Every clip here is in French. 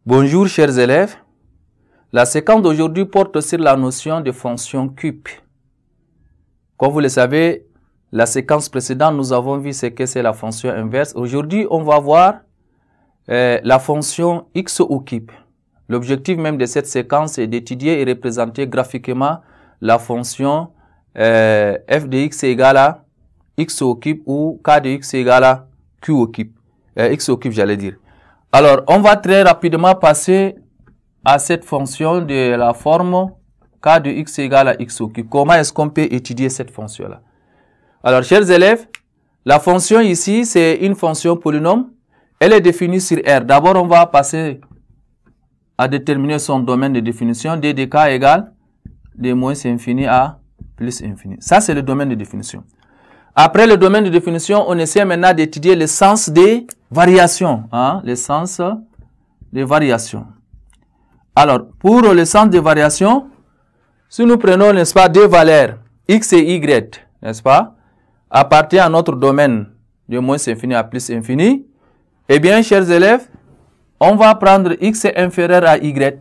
Bonjour chers élèves, la séquence d'aujourd'hui porte sur la notion de fonction cube. Comme vous le savez, la séquence précédente, nous avons vu ce que c'est la fonction inverse. Aujourd'hui, on va voir la fonction x au cube. L'objectif même de cette séquence est d'étudier et représenter graphiquement la fonction f de x égale à x au cube ou k de x égale à q au cube. X au cube, j'allais dire. Alors, on va très rapidement passer à cette fonction de la forme k de x égale à x au cube. Comment est-ce qu'on peut étudier cette fonction-là? Alors, chers élèves, la fonction ici, c'est une fonction polynôme. Elle est définie sur R. D'abord, on va passer à déterminer son domaine de définition. D de k égale de moins infini à plus infini. Ça, c'est le domaine de définition. Après le domaine de définition, on essaie maintenant d'étudier le sens des variations. Le sens des variations. Alors, pour le sens des variations, si nous prenons, n'est-ce pas, deux valeurs, x et y, n'est-ce pas, appartient à notre domaine de moins infini à plus infini, eh bien, chers élèves, on va prendre x est inférieur à y.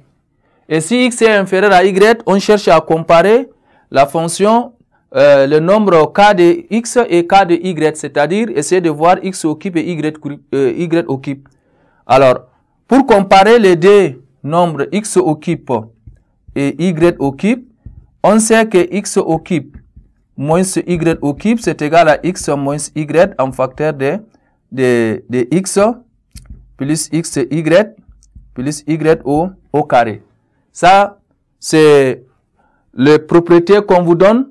Et si x est inférieur à y, on cherche à comparer la fonction le nombre k de x et k de y, c'est-à-dire essayer de voir x au cube et y au cube. Alors, pour comparer les deux nombres x au cube et y au cube, on sait que x au cube moins y au cube, c'est égal à x moins y en facteur de x plus xy plus y au carré. Ça, c'est les propriétés qu'on vous donne.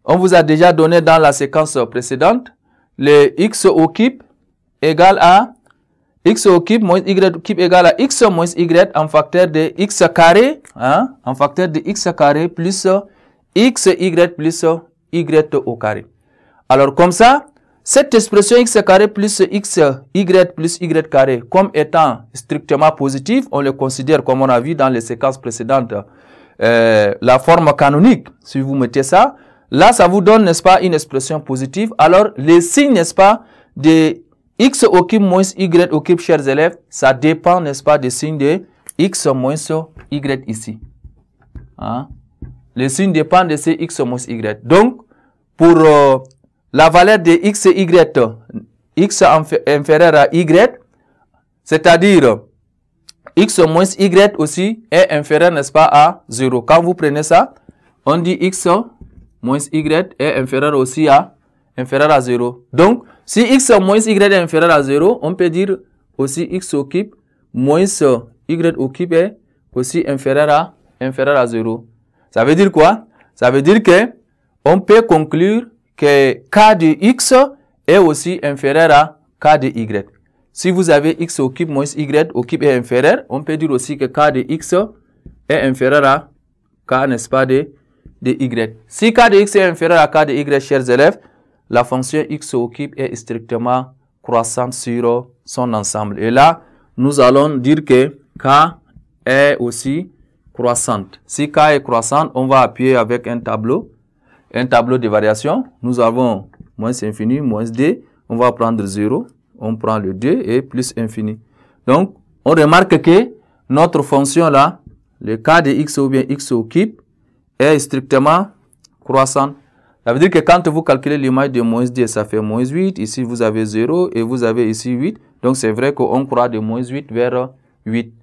On vous a déjà donné dans la séquence précédente le x au cube égale à x au cube moins y au cube égale à x moins y en facteur de x carré, en facteur de x carré plus xy plus y au carré. Alors comme ça, cette expression x carré plus xy plus y carré comme étant strictement positive, on le considère comme on a vu dans les séquences précédentes, la forme canonique, si vous mettez ça. Là, ça vous donne, n'est-ce pas, une expression positive. Alors, les signes, n'est-ce pas, de x au cube moins y au cube, chers élèves, ça dépend, n'est-ce pas, des signes de x moins y ici. Les signes dépendent de ces x moins y. Donc, pour la valeur de x et y, x inférieur à y, c'est-à-dire x moins y aussi est inférieur, n'est-ce pas, à 0. Quand vous prenez ça, on dit x moins y est inférieur aussi à 0. Donc, si x moins y est inférieur à 0, on peut dire aussi x au cube moins y au cube est aussi inférieur à 0. Ça veut dire quoi? Ça veut dire que on peut conclure que k de x est aussi inférieur à k de y. Si vous avez x au cube moins y au cube est inférieur, on peut dire aussi que k de x est inférieur à k, n'est-ce pas, de y. Si k de x est inférieur à k de y, chers élèves, la fonction x au cube est strictement croissante sur son ensemble. Et là, nous allons dire que k est aussi croissante. Si k est croissante, on va appuyer avec un tableau de variation. Nous avons moins infini, moins d, on va prendre 0, on prend le 2 et plus infini. Donc, on remarque que notre fonction là, le k de x ou bien x au cube, est strictement croissante. Ça veut dire que quand vous calculez l'image de moins d, ça fait moins 8. Ici, vous avez 0 et vous avez ici 8. Donc, c'est vrai qu'on croît de moins 8 vers 8.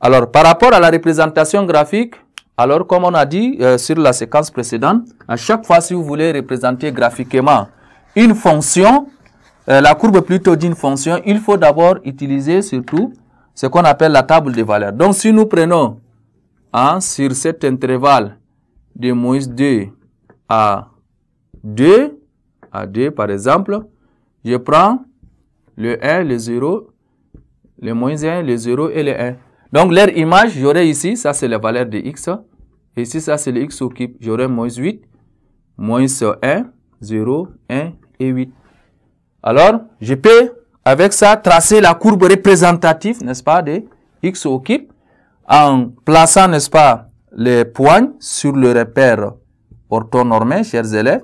Alors, par rapport à la représentation graphique, alors comme on a dit sur la séquence précédente, à chaque fois, si vous voulez représenter graphiquement une fonction, la courbe plutôt d'une fonction, il faut d'abord utiliser surtout ce qu'on appelle la table des valeurs. Donc, si nous prenons sur cet intervalle de moins 2 à 2, par exemple, je prends le 1, le 0, le moins 1, le 0 et le 1. Donc, leur image, j'aurai ici, ça c'est la valeur de x. Et ici, ça c'est le x au cube. J'aurai moins 8, moins 1, 0, 1 et 8. Alors, je peux, avec ça, tracer la courbe représentative, n'est-ce pas, de x au cube, en plaçant, n'est-ce pas, les points sur le repère orthonormé, chers élèves.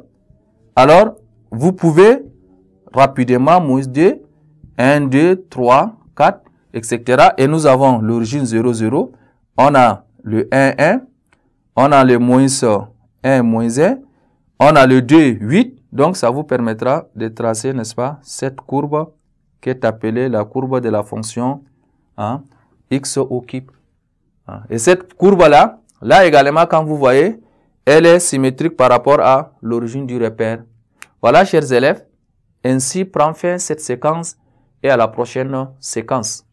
Alors, vous pouvez rapidement, moins 2, 1, 2, 3, 4, etc. Et nous avons l'origine 0, 0. On a le 1, 1. On a le moins 1, moins 1. On a le 2, 8. Donc, ça vous permettra de tracer, n'est-ce pas, cette courbe qui est appelée la courbe de la fonction x au cube. Et cette courbe-là, là également, quand vous voyez, elle est symétrique par rapport à l'origine du repère. Voilà, chers élèves, ainsi prend fin cette séquence et à la prochaine séquence.